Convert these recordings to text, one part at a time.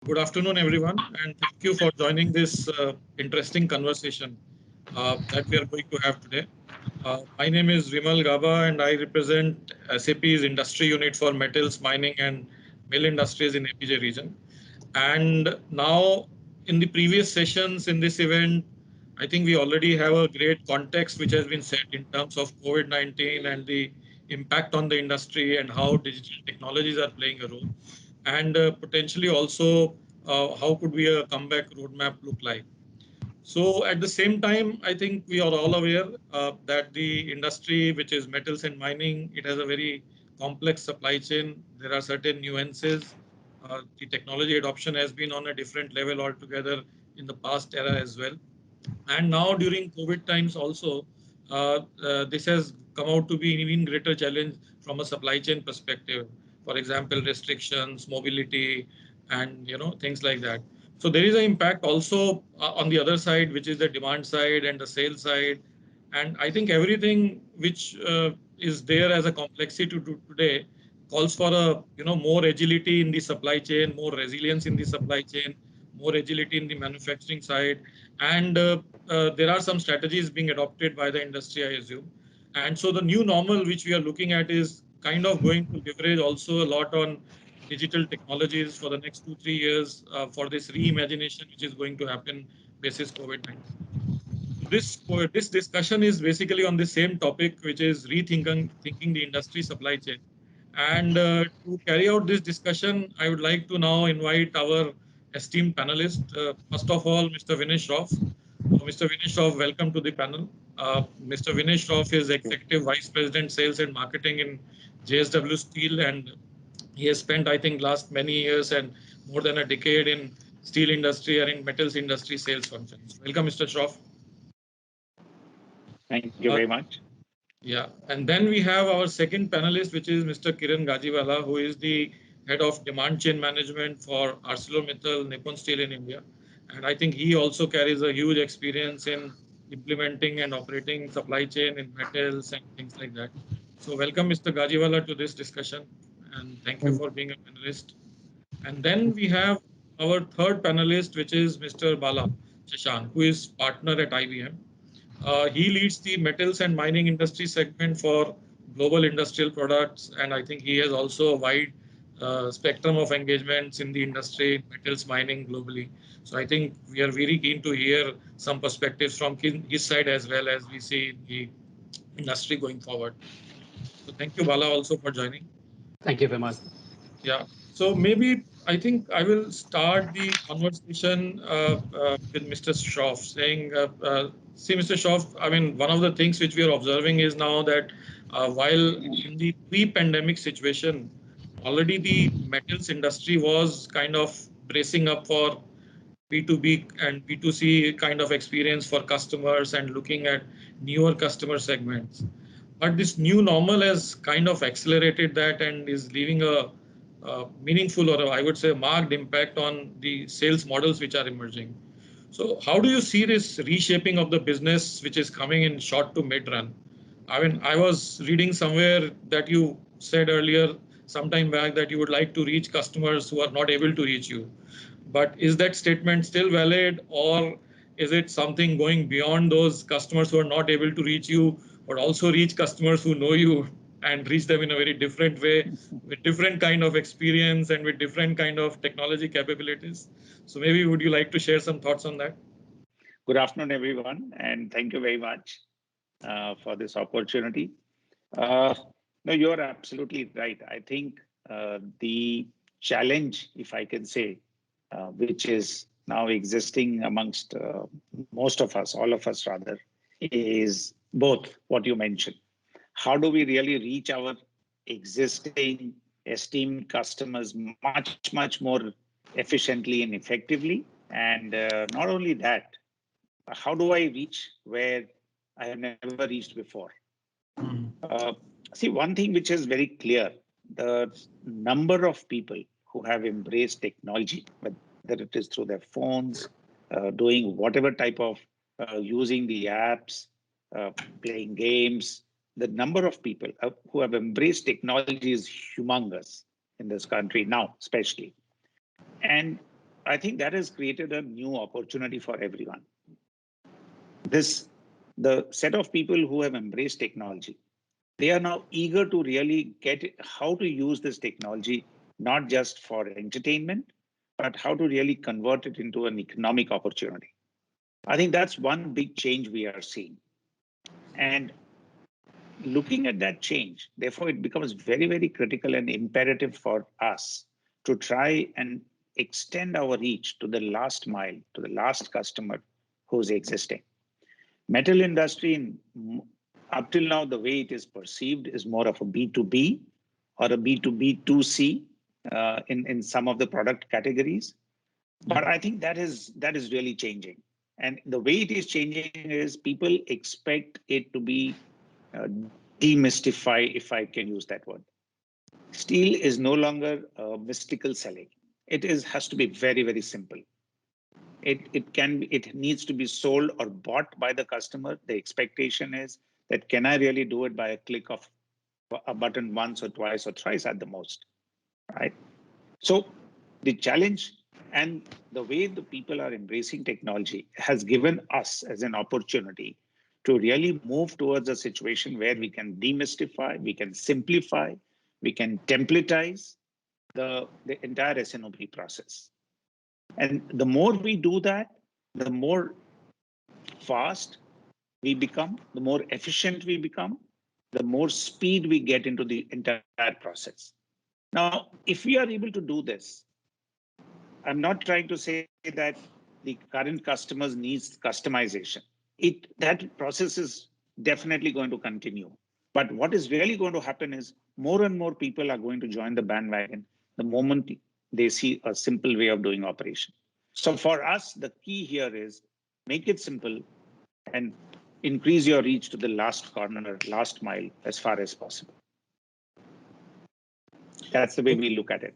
Good afternoon, everyone, and thank you for joining this interesting conversation that we are going to have today. My name is Vimal Gaba, and I represent SAP's industry unit for metals, mining, and mill industries in APJ region. And now, in the previous sessions in this event, I think we already have a great context which has been set in terms of COVID-19 and the impact on the industry and how digital technologies are playing a role. And potentially also, how could we a comeback roadmap look like? So at the same time, I think we are all aware that the industry, which is metals and mining, it has a very complex supply chain. There are certain nuances. The technology adoption has been on a different level altogether in the past era as well. And now during COVID times also, this has come out to be an even greater challenge from a supply chain perspective. For example, restrictions, mobility, and things like that. So there is an impact also on the other side, which is the demand side and the sales side. And I think everything which is there as a complexity to today calls for a more agility in the supply chain, more resilience in the supply chain, more agility in the manufacturing side, and there are some strategies being adopted by the industry, I assume. And so the new normal which we are looking at is kind of going to leverage also a lot on digital technologies for the next 2 3 years for this reimagination which is going to happen basis COVID-19. This discussion is basically on the same topic, which is rethinking thinking the industry supply chain. And to carry out this discussion, I would like to now invite our esteemed panelist. First of all, Mr. Vinay Shroff. Mr. Vinay Shroff, welcome to the panel. Mr. Vinay Shroff is Thank you. Executive Vice President Sales and Marketing in JSW Steel, and he has spent, I think, last many years and more than a decade in steel industry and in metals industry sales functions. Welcome, Mr. Shroff. Thank you Uh, very much. Yeah, and then we have our second panelist, which is Mr. Kiran Gajiwala, who is the head of demand chain management for ArcelorMittal Nippon Steel in India. And I think he also carries a huge experience in implementing and operating supply chain in metals and things like that. So welcome, Mr. Gajiwala, to this discussion, and thank you Thank for being a panelist. And then we have our third panelist, which is Mr. Bala Shashank, who is partner at IBM. He leads the metals and mining industry segment for global industrial products, and I think he has also a wide spectrum of engagements in the industry, metals mining globally. So I think we are very keen to hear some perspectives from his side as well as we see the industry going forward. So thank you, Bala, also for joining. thank you very much. Yeah. So maybe I think I will start the conversation with Mr. Shroff saying, see, Mr. Shroff, I mean, one of the things which we are observing is now that while in the pre-pandemic situation, already the metals industry was kind of bracing up for B2B and B2C kind of experience for customers and looking at newer customer segments. But this new normal has kind of accelerated that and is leaving a meaningful, or I would say marked impact on the sales models which are emerging. So how do you see this reshaping of the business which is coming in short to mid run? I mean, I was reading somewhere that you said earlier sometime back that you would like to reach customers who are not able to reach you. But is that statement still valid, or is it something going beyond those customers who are not able to reach you, but also reach customers who know you and reach them in a very different way, with different kind of experience and with different kind of technology capabilities? So maybe would you like to share some thoughts on that? Good afternoon, everyone, and thank you very much for this opportunity. Uh, no, you're absolutely right. I think the challenge, if I can say, which is now existing amongst most of us, all of us rather, is both what you mentioned. How do we really reach our existing esteemed customers much more efficiently and effectively? And not only that, how do I reach where I have never reached before? Mm. Uh, See, one thing which is very clear, the number of people who have embraced technology, whether it is through their phones, doing whatever type of using the apps, playing games, the number of people who have embraced technology is humongous in this country now, especially. And I think that has created a new opportunity for everyone. The set of people who have embraced technology, they are now eager to really get how to use this technology, not just for entertainment, but how to really convert it into an economic opportunity. I think that's one big change we are seeing. And looking at that change, therefore, it becomes very, very critical and imperative for us to try and extend our reach to the last mile, to the last customer who's existing. Metal industry, up till now, the way it is perceived is more of a B2B or a B2B2C in some of the product categories. But I think that is really changing. And the way it is changing is people expect it to be demystify, if I can use that word. Steel is no longer mystical selling. It has to be very, very simple. It needs to be sold or bought by the customer. The expectation is that can I really do it by a click of a button once or twice or thrice at the most, right? So the challenge and the way the people are embracing technology has given us as an opportunity to really move towards a situation where we can demystify, we can simplify, we can templatize the entire SNOP process. And the more we do that, the more fast we become, the more efficient we become, the more speed we get into the entire process. Now, if we are able to do this, I'm not trying to say that the current customers needs customization. That process is definitely going to continue. But what is really going to happen is more and more people are going to join the bandwagon the moment they see a simple way of doing operation. So for us, the key here is make it simple and increase your reach to the last corner, last mile as far as possible. That's the way we look at it.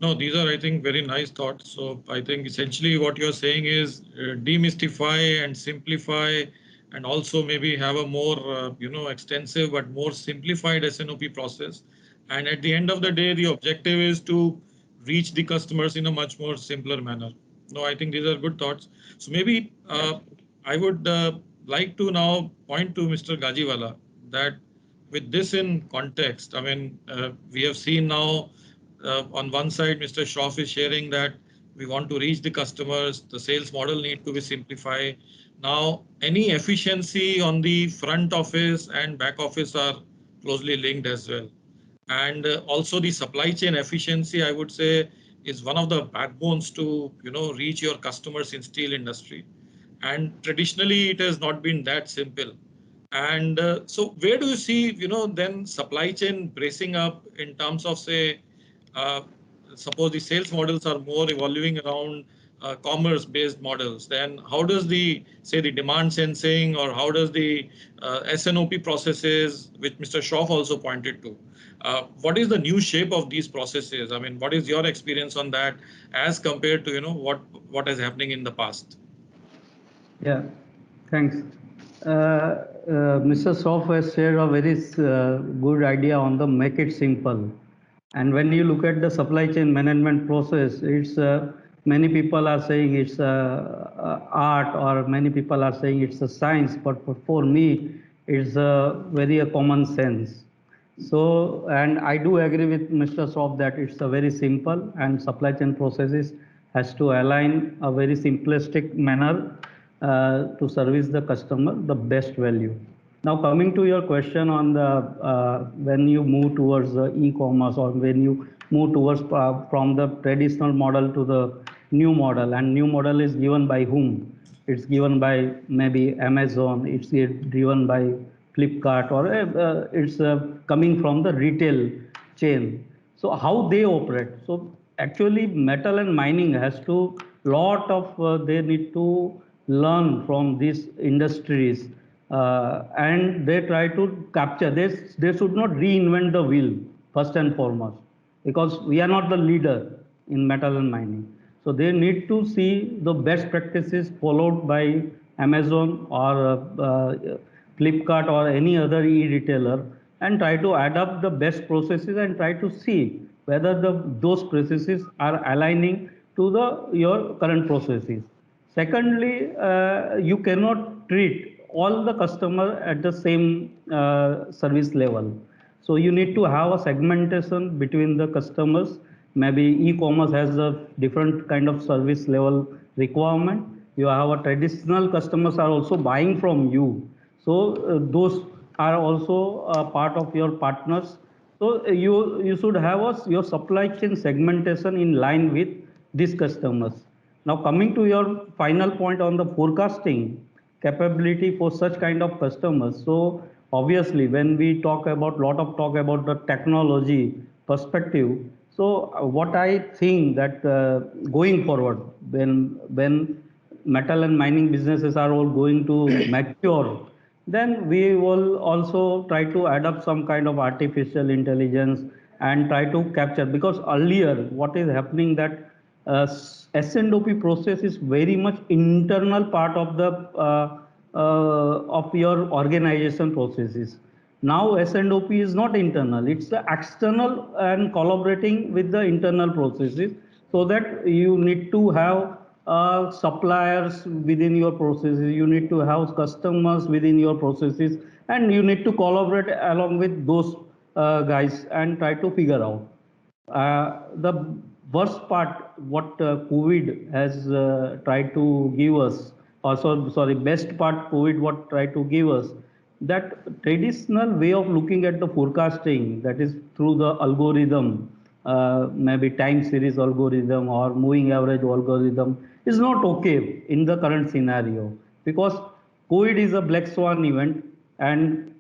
No, these are, I think, very nice thoughts. So I think essentially what you're saying is demystify and simplify, and also maybe have a more, extensive but more simplified SNOP process. And at the end of the day, the objective is to reach the customers in a much more simpler manner. No, I think these are good thoughts. So maybe I would like to now point to Mr. Gajiwala that with this in context, I mean, we have seen now on one side, Mr. Shroff is sharing that we want to reach the customers, the sales model need to be simplified. Now, any efficiency on the front office and back office are closely linked as well. And also the supply chain efficiency, I would say, is one of the backbones to reach your customers in steel industry. And traditionally, it has not been that simple. And so where do you see, then supply chain bracing up in terms of, say, suppose the sales models are more evolving around commerce-based models, then how does the demand sensing, or how does the SNOP processes, which Mr. Shroff also pointed to, what is the new shape of these processes? I mean, what is your experience on that as compared to what is happening in the past? Yeah, thanks. Mr. Shroff has shared a very good idea on the make it simple. And when you look at the supply chain management process, it's many people are saying it's art, or many people are saying it's a science. But for me, it's very a common sense. So, and I do agree with Mr. Shroff that it's a very simple, and supply chain processes has to align a very simplistic manner to service the customer the best value. Now, coming to your question on the when you move towards the e-commerce, or when you move towards from the traditional model to the new model, and new model is given by whom? It's given by maybe Amazon, it's driven by Flipkart, or it's coming from the retail chain. So how they operate? So actually, metal and mining has to lot of they need to learn from these industries, and they try to capture this. They should not reinvent the wheel first and foremost, because we are not the leader in metal and mining. So they need to see the best practices followed by Amazon or Flipkart or any other e-retailer, and try to adapt the best processes and try to see whether those processes are aligning to your current processes. Secondly, you cannot treat all the customer at the same service level. So you need to have a segmentation between the customers. Maybe e-commerce has a different kind of service level requirement. You have a traditional customers are also buying from you. So those are also part of your partners. So you should have your supply chain segmentation in line with these customers. Now coming to your final point on the forecasting capability for such kind of customers. So obviously when we talk about lot of talk about the technology perspective. So what I think that going forward when metal and mining businesses are all going to mature, then we will also try to adopt some kind of artificial intelligence and try to capture, because earlier what is happening that S&OP process is very much internal part of the of your organization processes. Now S&OP is not internal, it's the external and collaborating with the internal processes, so that you need to have suppliers within your processes, you need to have customers within your processes, and you need to collaborate along with those guys and try to figure out. The worst part, what COVID has tried to give us, also sorry, best part COVID what tried to give us, that traditional way of looking at the forecasting, that is through the algorithm, maybe time series algorithm or moving average algorithm, is not okay in the current scenario, because COVID is a black swan event, and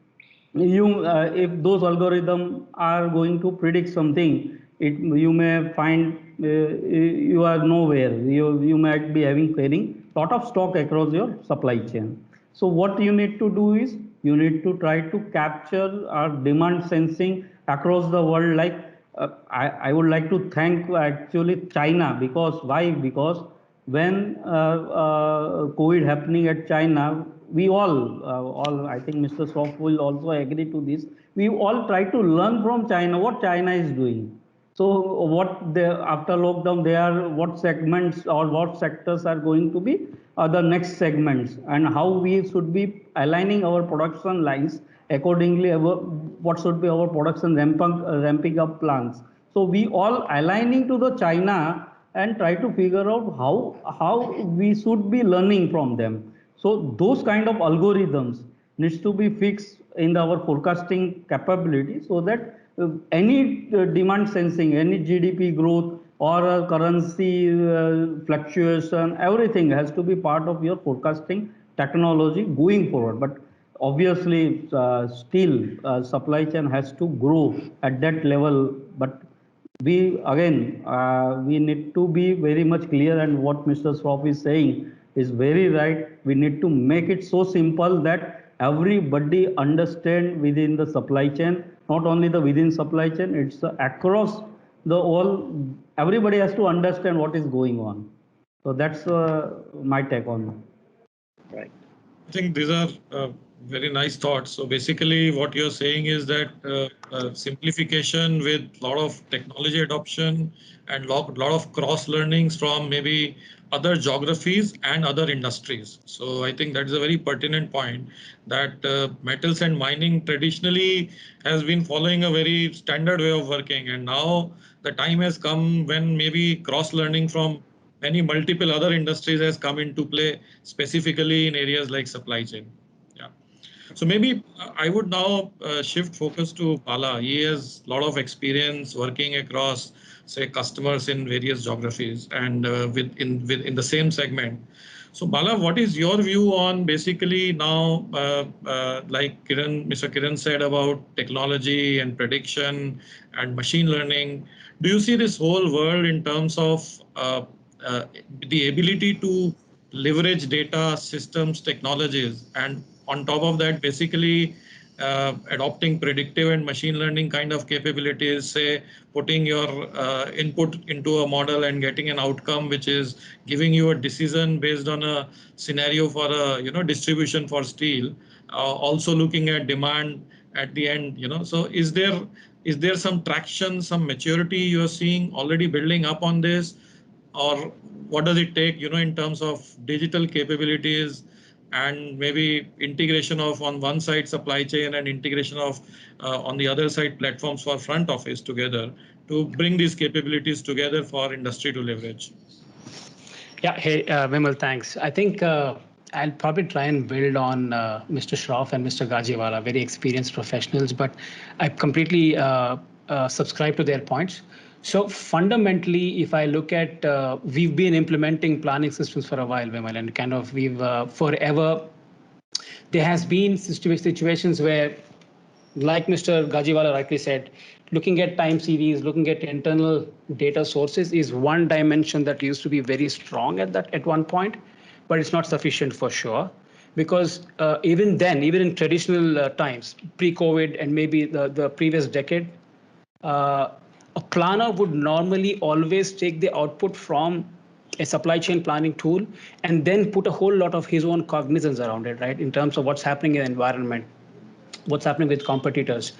if those algorithms are going to predict something, you may find you are nowhere. You might be carrying lot of stock across your supply chain. So what you need to do is you need to try to capture our demand sensing across the world. Like I would like to thank actually China, because why? Because when COVID happening at China, we all, I think Mr. Soft will also agree to this. We all try to learn from China what China is doing. So what they, after lockdown, they are, what segments or what sectors are going to be the next segments, and how we should be aligning our production lines accordingly. What should be our production ramping up plans. So we all aligning to the China and try to figure out how we should be learning from them. So those kind of algorithms needs to be fixed in our forecasting capability, so that any demand sensing, any GDP growth or currency fluctuation, everything has to be part of your forecasting technology going forward. But obviously, still supply chain has to grow at that level. But we again we need to be very much clear, and what Mr. Shroff is saying is very right. We need to make it so simple that everybody understand within the supply chain, not only the within supply chain, it's across the all, everybody has to understand what is going on. So that's my take on it. Right. I think these are very nice thoughts. So basically what you're saying is that simplification with a lot of technology adoption and lot of cross learnings from maybe other geographies and other industries. So I think that is a very pertinent point, that metals and mining traditionally has been following a very standard way of working. And now the time has come when maybe cross learning from many multiple other industries has come into play, specifically in areas like supply chain. Yeah. So maybe I would now shift focus to Bala. He has a lot of experience working across, say, customers in various geographies and within the same segment. So Bala, what is your view on basically now, like Mr. Kiran said about technology and prediction and machine learning? Do you see this whole world in terms of the ability to leverage data systems, technologies, and on top of that, basically adopting predictive and machine learning kind of capabilities, say putting your input into a model and getting an outcome which is giving you a decision based on a scenario for a distribution for steel, also looking at demand at the end. So is Is there some traction, some maturity you are seeing already building up on this? Or what does it take, in terms of digital capabilities and maybe integration of on one side supply chain and integration of on the other side platforms for front office together to bring these capabilities together for industry to leverage? Yeah, hey, Vimal, thanks. I think I'll probably try and build on Mr. Shroff and Mr. Gajiwala, very experienced professionals, but I completely subscribe to their points. So fundamentally, if I look at, we've been implementing planning systems for a while, Vimal, and kind of we've forever, there has been situations where, like Mr. Gajiwala rightly said, looking at time series, looking at internal data sources is one dimension that used to be very strong at one point, but it's not sufficient for sure. Because even then, even in traditional times, pre-COVID and maybe the previous decade, a planner would normally always take the output from a supply chain planning tool and then put a whole lot of his own cognizance around it, right? In terms of what's happening in the environment, what's happening with competitors,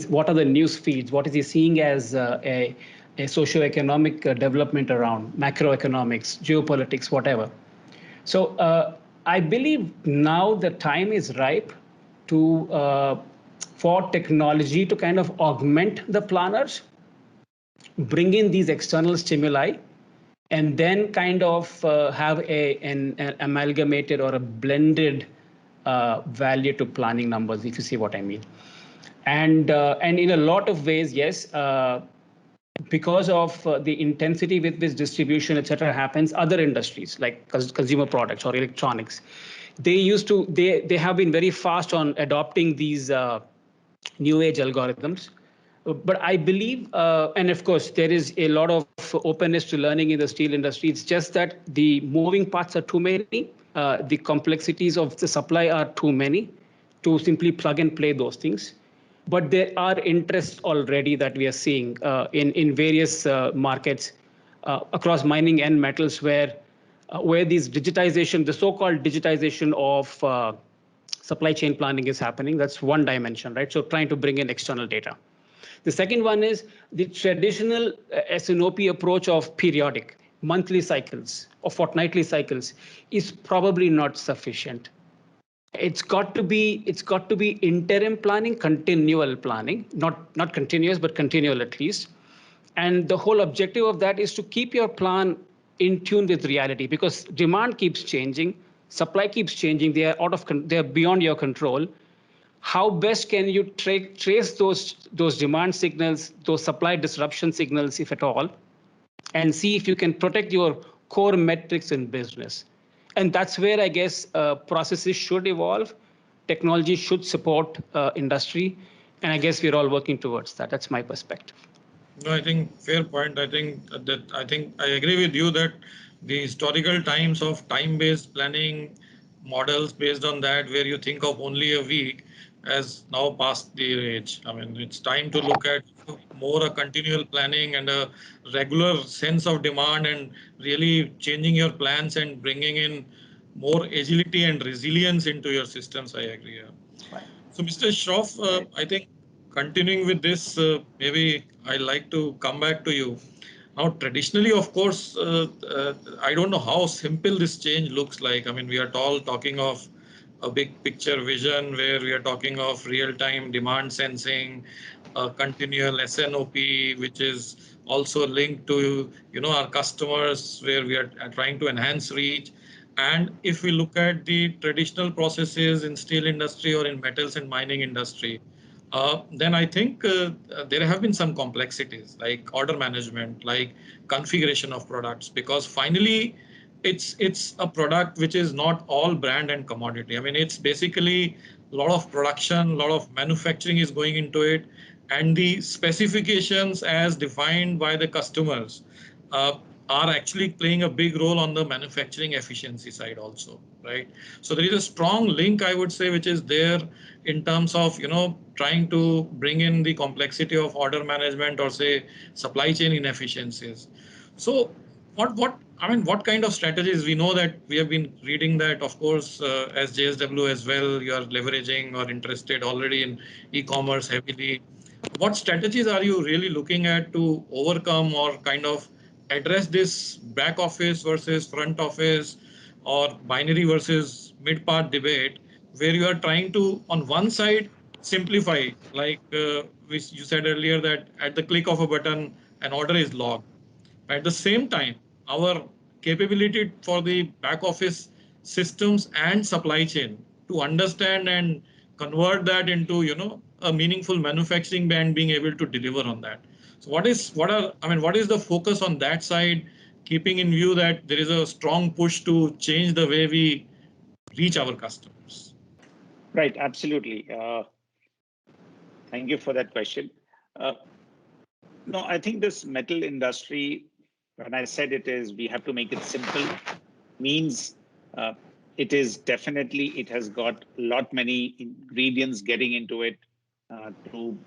what are the news feeds, what is he seeing as a socio-economic development around macroeconomics, geopolitics, whatever. So I believe now the time is ripe to for technology to kind of augment the planners, bring in these external stimuli, and then kind of have an amalgamated or a blended value to planning numbers, if you see what I mean. And in a lot of ways, yes, because of the intensity with which distribution, et cetera, happens, other industries like consumer products or electronics, they have been very fast on adopting these new age algorithms. But I believe, and of course, there is a lot of openness to learning in the steel industry. It's just that the moving parts are too many. The complexities of the supply are too many to simply plug and play those things. But there are interests already that we are seeing in various markets across mining and metals where these digitization, the so-called digitization of supply chain planning is happening. That's one dimension, right? So trying to bring in external data. The second one is the traditional S&OP approach of periodic, monthly cycles or fortnightly cycles is probably not sufficient. It's got to be interim planning, continual planning, not continuous, but continual at least. And the whole objective of that is to keep your plan in tune with reality, because demand keeps changing, supply keeps changing, they're beyond your control. How best can you trace those demand signals, those supply disruption signals, if at all, and see if you can protect your core metrics in business? And that's where I guess processes should evolve, technology should support industry, and I guess we're all working towards that. That's my perspective. No, I think fair point. I think I agree with you that the historical times of time-based planning models based on that, where you think of only a week, has now passed the age. I mean, it's time to look at more a continual planning and a regular sense of demand and really changing your plans and bringing in more agility and resilience into your systems. I agree. Yeah. Right. So, Mr. Shroff, I think continuing with this, maybe I'd like to come back to you. Now, traditionally, of course, I don't know how simple this change looks like. I mean, we are all talking of a big picture vision where we are talking of real-time demand sensing, continual S&OP, which is also linked to, our customers, where we are trying to enhance reach. And if we look at the traditional processes in steel industry or in metals and mining industry, then I think there have been some complexities like order management, like configuration of products, because finally it's a product which is not all brand and commodity. I mean, it's basically a lot of production, a lot of manufacturing is going into it, and the specifications as defined by the customers are actually playing a big role on the manufacturing efficiency side also, right? So there is a strong link, I would say, which is there in terms of, trying to bring in the complexity of order management or say supply chain inefficiencies. So what kind of strategies? We know that we have been reading that, of course, as JSW as well, you are leveraging or interested already in e-commerce heavily. what strategies are you really looking at to overcome or kind of address this back office versus front office or binary versus mid part debate, where you are trying to, on one side, simplify, like which you said earlier, that at the click of a button, an order is logged. At the same time, our capability for the back office systems and supply chain to understand and convert that into, a meaningful manufacturing and being able to deliver on that. So what is the focus on that side, keeping in view that there is a strong push to change the way we reach our customers? Right, absolutely. Thank you for that question. No, I think this metal industry, when I said we have to make it simple, means it has got a lot many ingredients getting into it to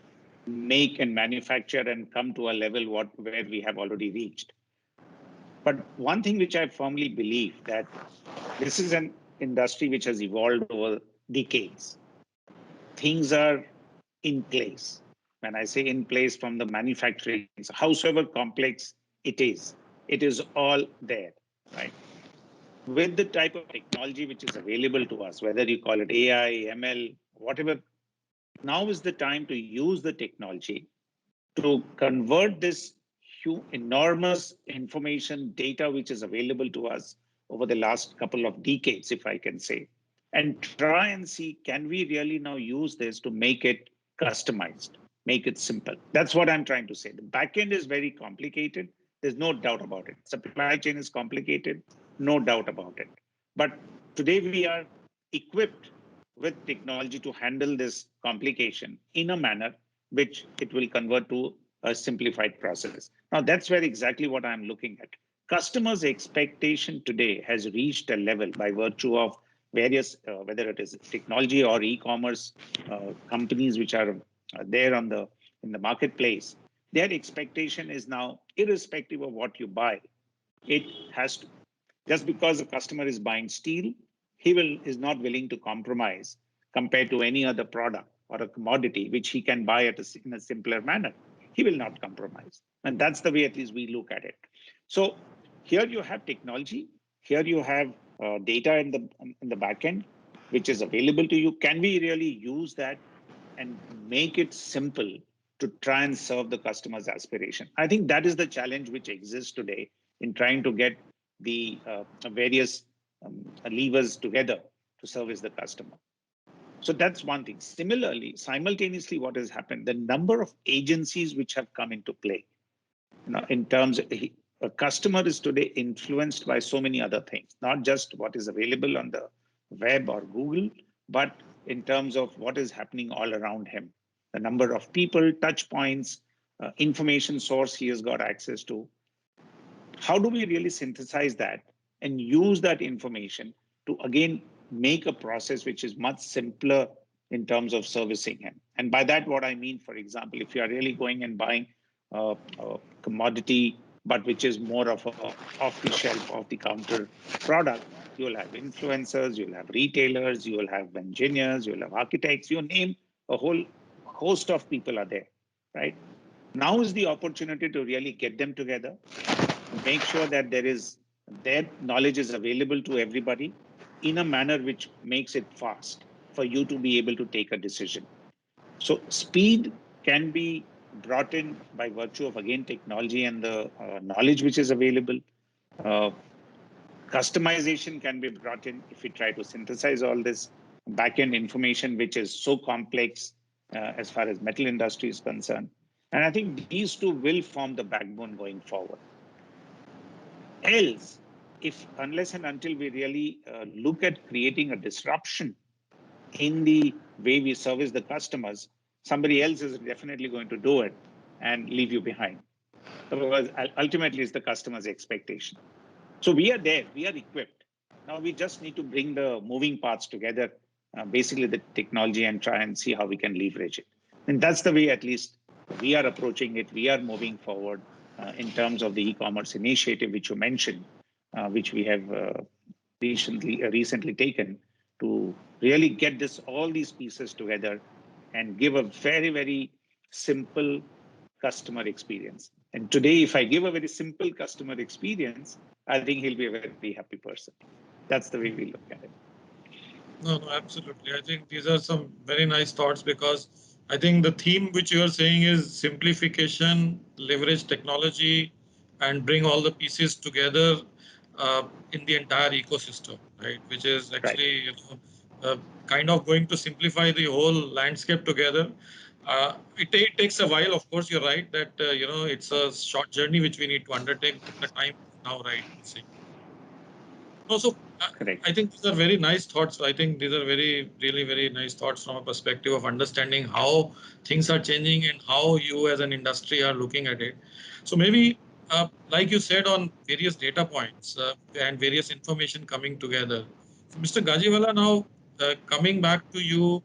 make and manufacture and come to a level where we have already reached. But one thing which I firmly believe, that this is an industry which has evolved over decades. Things are in place. When I say in place, from the manufacturing, howsoever complex it is all there, right? With the type of technology which is available to us, whether you call it AI, ML, whatever, now is the time to use the technology to convert this enormous information data which is available to us over the last couple of decades, if I can say, and try and see, can we really now use this to make it customized, make it simple? That's what I'm trying to say. The backend is very complicated. There's no doubt about it. Supply chain is complicated, no doubt about it. But today we are equipped with technology to handle this complication in a manner which it will convert to a simplified process. Now, that's where exactly what I'm looking at. Customers' expectation today has reached a level by virtue of various, whether it is technology or e-commerce companies which are there in the marketplace. Their expectation is now, irrespective of what you buy, it has to. Just because a customer is buying steel, is not willing to compromise compared to any other product or a commodity which he can buy in a simpler manner. He will not compromise. And that's the way at least we look at it. So here you have technology, here you have data in the back end, which is available to you. Can we really use that and make it simple to try and serve the customer's aspiration? I think that is the challenge which exists today in trying to get the various levers together to service the customer. So that's one thing. Similarly, simultaneously, what has happened, the number of agencies which have come into play, in terms of a customer is today influenced by so many other things, not just what is available on the web or Google, but in terms of what is happening all around him, the number of people, touch points, information source he has got access to. How do we really synthesize that and use that information to, again, make a process which is much simpler in terms of servicing him? And by that, what I mean, for example, if you are really going and buying a commodity, but which is more of a off-the-shelf, off-the-counter product, you will have influencers, you will have retailers, you will have engineers, you will have architects, you name, a whole host of people are there, right? Now is the opportunity to really get them together, make sure that their knowledge is available to everybody in a manner which makes it fast for you to be able to take a decision. So speed can be brought in by virtue of, again, technology and the knowledge which is available. Customization can be brought in if we try to synthesize all this back-end information, which is so complex as far as metal industry is concerned. And I think these two will form the backbone going forward. Else, unless and until we really look at creating a disruption in the way we service the customers, somebody else is definitely going to do it and leave you behind. Otherwise, ultimately, it's the customer's expectation. So we are there, we are equipped. Now we just need to bring the moving parts together, basically the technology, and try and see how we can leverage it. And that's the way, at least, we are approaching it. We are moving forward in terms of the e-commerce initiative, which you mentioned, which we have recently taken to really get all these pieces together and give a very, very simple customer experience. And today, if I give a very simple customer experience, I think he'll be a very happy person. That's the way we look at it. No, absolutely. I think these are some very nice thoughts, because I think the theme which you are saying is simplification, leverage technology, and bring all the pieces together in the entire ecosystem, right? Which is actually, kind of going to simplify the whole landscape together. It takes a while, of course. You're right that it's a short journey which we need to undertake, but the time is now right to see. Also, I think these are very nice thoughts. I think these are really very nice thoughts from a perspective of understanding how things are changing and how you as an industry are looking at it. So maybe, like you said, on various data points and various information coming together. So Mr. Gajiwala, now coming back to you,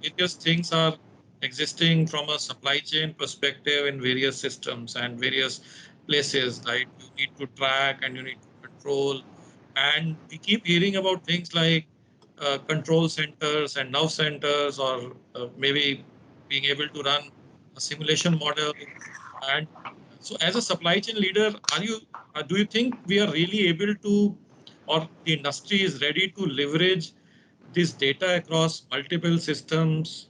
various things are existing from a supply chain perspective in various systems and various places, right? You need to track and you need to control. And we keep hearing about things like control centers and nerve centers, or maybe being able to run a simulation model. And so as a supply chain leader, do you think we are really able to, or the industry is ready to leverage this data across multiple systems,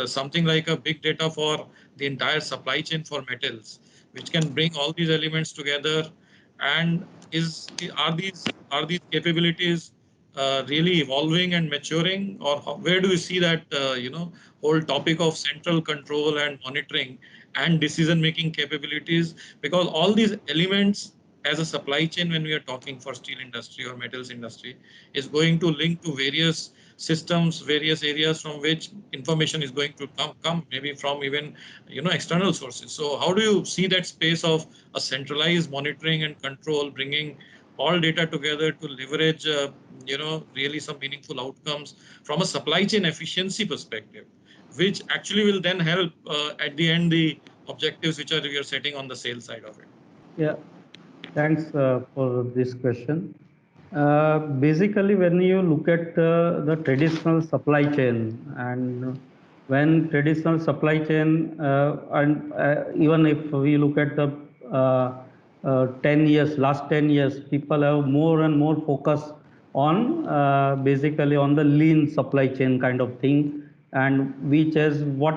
something like a big data for the entire supply chain for metals, which can bring all these elements together? And are these capabilities really evolving and maturing, or where do you see that whole topic of central control and monitoring and decision making capabilities? Because all these elements as a supply chain, when we are talking for steel industry or metals industry, is going to link to various systems, various areas from which information is going to come maybe from even external sources. So how do you see that space of a centralized monitoring and control, bringing all data together to leverage really some meaningful outcomes from a supply chain efficiency perspective, which actually will then help at the end the objectives which we are setting on the sales side of it? Yeah, thanks for this question. Basically, when you look at the traditional supply chain, and when traditional supply chain, and even if we look at the 10 years, last 10 years, people have more and more focus on basically on the lean supply chain kind of thing, and which is what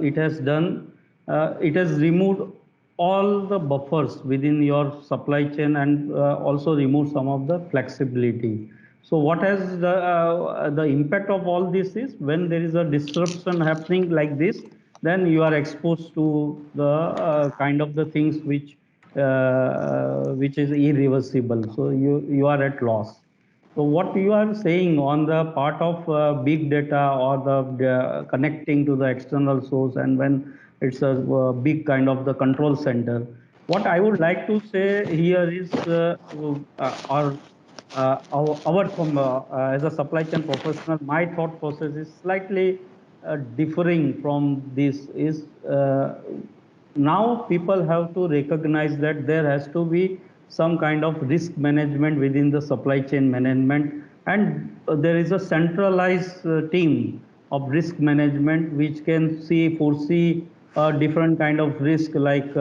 it has done. It has removed all the buffers within your supply chain, and also remove some of the flexibility. So what has the impact of all this is, when there is a disruption happening like this, then you are exposed to the kind of the things which is irreversible. So you are at loss. So what you are saying on the part of big data, or the connecting to the external source, and when it's a big kind of the control center, what I would like to say here is our from as a supply chain professional, my thought process is slightly differing from this. Is now people have to recognize that there has to be some kind of risk management within the supply chain management, and there is a centralized team of risk management which can foresee different kind of risk, like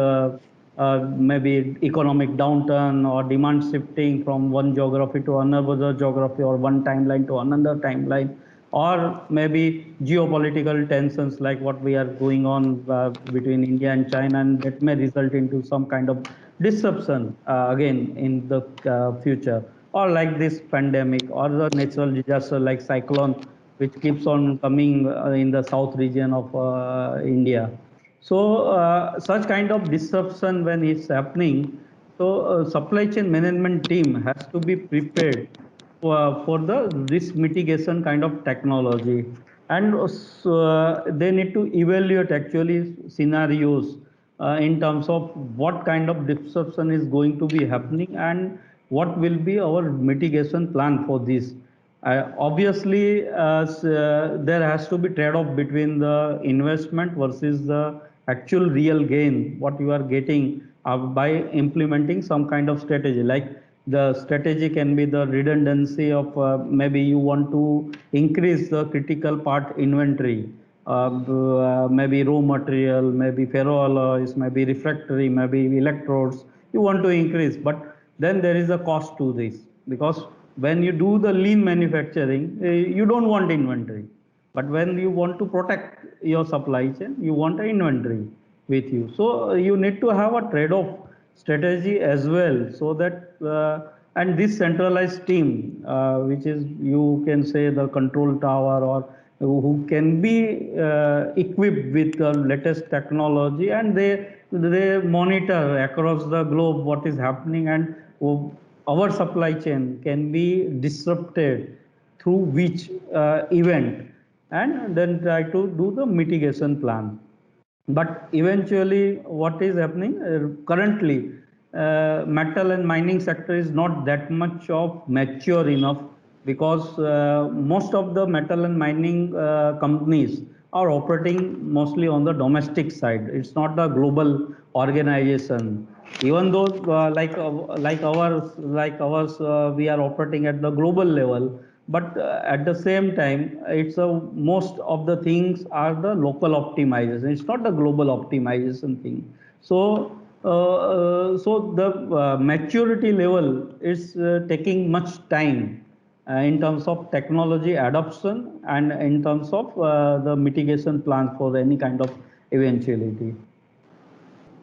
maybe economic downturn, or demand shifting from one geography to another geography, or one timeline to another timeline, or maybe geopolitical tensions like what we are going on between India and China, and that may result into some kind of disruption again in the future, or like this pandemic, or the natural disaster like cyclone, which keeps on coming in the south region of India. So such kind of disruption when it's happening, so supply chain management team has to be prepared for the risk mitigation kind of technology, and they need to evaluate actually scenarios in terms of what kind of disruption is going to be happening, and what will be our mitigation plan for this. Obviously, there has to be trade-off between the investment versus the actual real gain, what you are getting by implementing some kind of strategy. Like the strategy can be the redundancy of maybe you want to increase the critical part inventory, maybe raw material, maybe ferroalloys, maybe refractory, maybe electrodes. You want to increase, but then there is a cost to this, because when you do the lean manufacturing, you don't want inventory. But when you want to protect your supply chain, you want an inventory with you. So you need to have a trade-off strategy as well, so that and this centralized team, which is, you can say, the control tower, or who can be equipped with the latest technology, and they monitor across the globe what is happening, and our supply chain can be disrupted through which event, and then try to do the mitigation plan. But eventually, what is happening currently, metal and mining sector is not that much of mature enough, because most of the metal and mining companies are operating mostly on the domestic side. It's not a global organization. Even though like ours, we are operating at the global level, but at the same time, it's most of the things are the local optimization. It's not the global optimization thing. So so the maturity level is taking much time in terms of technology adoption, and in terms of the mitigation plan for any kind of eventuality.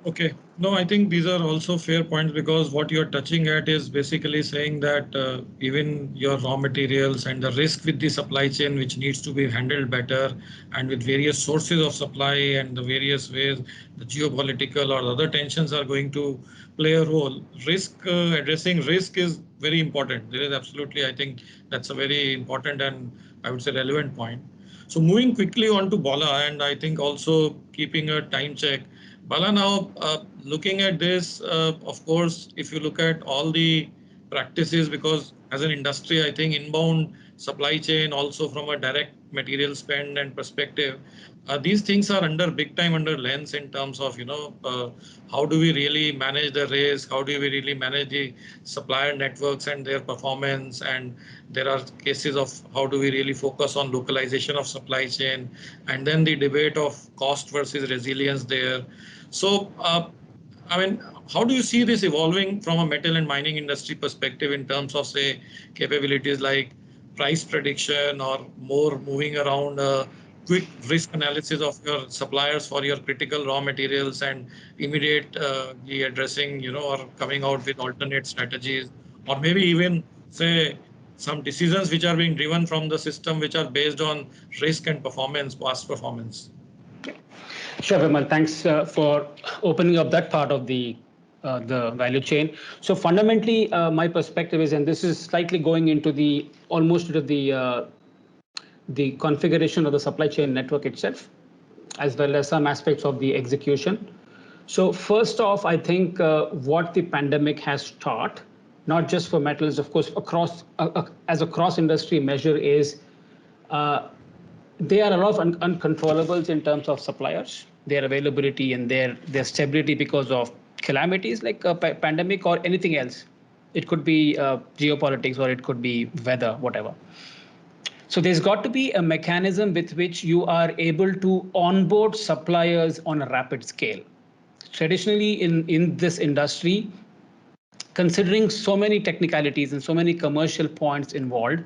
Okay. No, I think these are also fair points, because what you're touching at is basically saying that even your raw materials and the risk with the supply chain, which needs to be handled better, and with various sources of supply and the various ways the geopolitical or other tensions are going to play a role. Addressing risk is very important. There is absolutely, I think that's a very important and I would say relevant point. So moving quickly on to Bala, and I think also keeping a time check. Bala, now looking at this, of course, if you look at all the practices, because as an industry, I think inbound supply chain, also from a direct material spend and perspective, these things are under big time under lens in terms of, how do we really manage the risk? How do we really manage the supplier networks and their performance? And there are cases of how do we really focus on localization of supply chain, and then the debate of cost versus resilience there. So, I mean, how do you see this evolving from a metal and mining industry perspective in terms of, say, capabilities like price prediction, or more moving around quick risk analysis of your suppliers for your critical raw materials, and immediately addressing, or coming out with alternate strategies, or maybe even, say, some decisions which are being driven from the system, which are based on risk and performance, past performance? Sure, Vimal. Thanks for opening up that part of the value chain. So fundamentally, my perspective is, and this is slightly going into the almost to the configuration of the supply chain network itself, as well as some aspects of the execution. So first off, I think what the pandemic has taught, not just for metals, of course, across as a cross-industry measure, is there are a lot of uncontrollables in terms of suppliers, their availability and their stability because of calamities like a pandemic or anything else. It could be geopolitics, or it could be weather, whatever. So there's got to be a mechanism with which you are able to onboard suppliers on a rapid scale. Traditionally in this industry, considering so many technicalities and so many commercial points involved,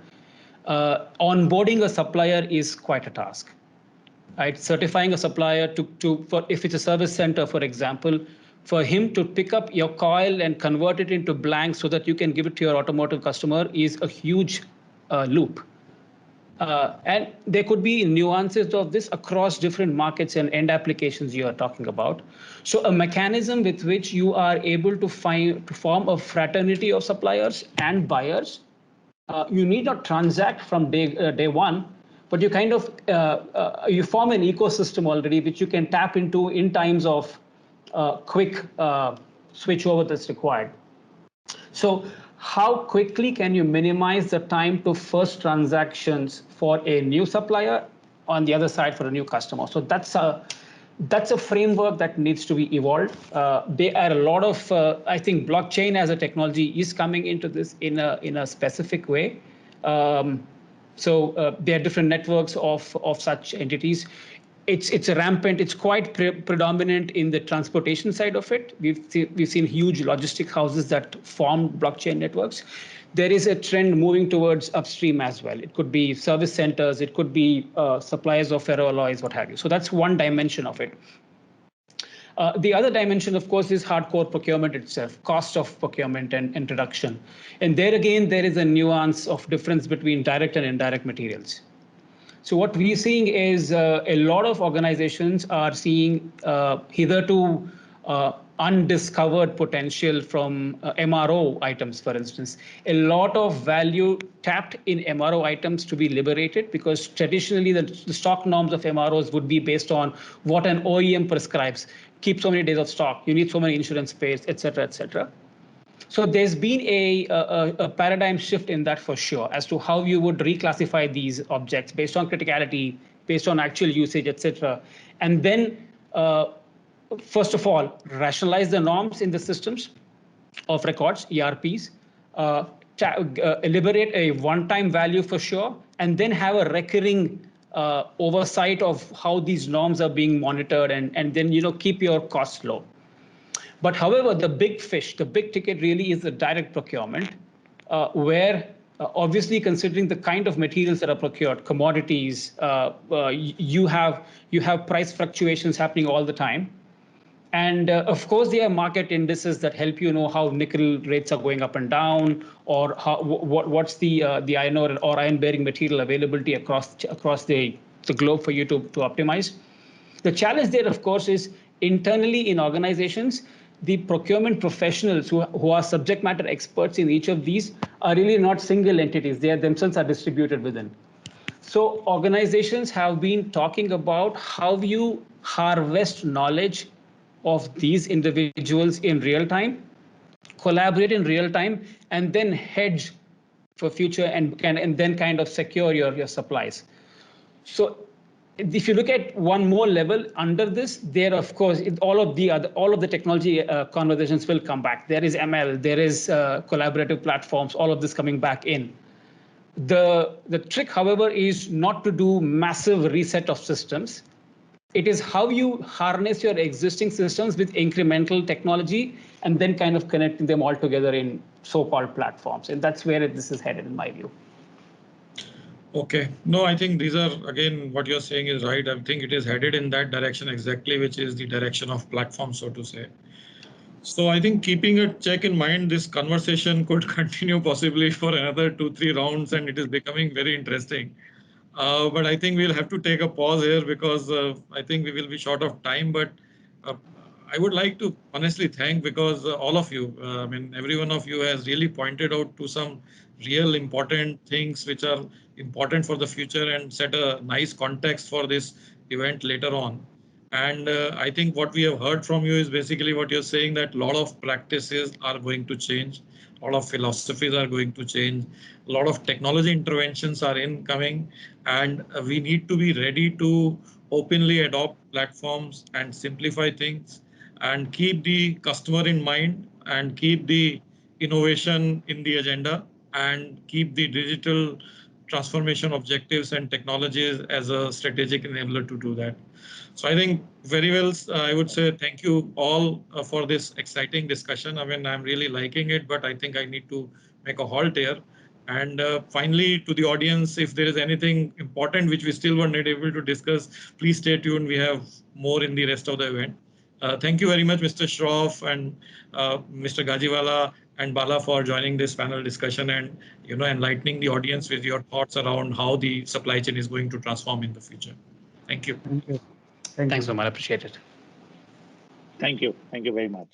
onboarding a supplier is quite a task. Right? Certifying a supplier for if it's a service center, for example, for him to pick up your coil and convert it into blank so that you can give it to your automotive customer is a huge loop. And there could be nuances of this across different markets and end applications you are talking about. So a mechanism with which you are able to form a fraternity of suppliers and buyers. You need not transact from day one, but you kind of you form an ecosystem already, which you can tap into in times of quick switchover that's required. So how quickly can you minimize the time to first transactions for a new supplier, on the other side for a new customer? So that's a framework that needs to be evolved. There are a lot of, I think blockchain as a technology is coming into this in a specific way. So there are different networks of such entities. it's rampant. It's quite predominant in the transportation side of it. We've seen huge logistic houses that form blockchain networks. There is a trend moving towards upstream as well. It could be service centers, it could be suppliers of ferroalloys, what have you. So that's one dimension of it. The other dimension, of course, is hardcore procurement itself, cost of procurement and introduction. And there again, there is a nuance of difference between direct and indirect materials. So what we're seeing is a lot of organizations are seeing hitherto undiscovered potential from MRO items, for instance. A lot of value tapped in MRO items to be liberated, because traditionally the stock norms of MROs would be based on what an OEM prescribes. Keep so many days of stock, you need so many insurance pays, et cetera, et cetera. So there's been a paradigm shift in that for sure, as to how you would reclassify these objects based on criticality, based on actual usage, et cetera. And then first of all, rationalize the norms in the systems of records, ERPs, liberate a one-time value for sure, and then have a recurring oversight of how these norms are being monitored, and then keep your costs low. But however, the big fish, the big ticket really is the direct procurement, where obviously considering the kind of materials that are procured, commodities, you have price fluctuations happening all the time. And of course, there are market indices that help you know how nickel rates are going up and down, or what's the iron ore or iron bearing material availability across the globe for you to optimize. The challenge there, of course, is internally in organizations, the procurement professionals who are subject matter experts in each of these are really not single entities. They themselves are distributed within. So organizations have been talking about how you harvest knowledge of these individuals in real time, collaborate in real time, and then hedge for future and then kind of secure your supplies. So if you look at one more level under this, there, of course, all of the technology conversations will come back. There is ML, there is collaborative platforms, all of this coming back in. The trick, however, is not to do massive reset of systems. It is how you harness your existing systems with incremental technology and then kind of connecting them all together in so-called platforms. And that's where this is headed, in my view. Okay. No, I think these are, again, what you're saying is right. I think it is headed in that direction exactly, which is the direction of platform, so to say. So I think keeping a check in mind, this conversation could continue possibly for another 2-3 rounds, and it is becoming very interesting. But I think we'll have to take a pause here because I think we will be short of time. But I would like to honestly thank, because all of you, I mean, every one of you has really pointed out to some real important things which are important for the future and set a nice context for this event later on. And I think what we have heard from you is basically what you're saying, that a lot of practices are going to change, a lot of philosophies are going to change, a lot of technology interventions are incoming, and we need to be ready to openly adopt platforms and simplify things and keep the customer in mind and keep the innovation in the agenda and keep the digital transformation objectives and technologies as a strategic enabler to do that. So I think very well, I would say thank you all for this exciting discussion. I mean, I'm really liking it, but I think I need to make a halt here. And finally, to the audience, if there is anything important which we still were not able to discuss, please stay tuned. We have more in the rest of the event. Thank you very much, Mr. Shroff and Mr. Gajiwala and Bala, for joining this panel discussion and enlightening the audience with your thoughts around how the supply chain is going to transform in the future. Thank you. Thank you. Thanks, Vimal. I appreciate it. Thank you. Thank you very much.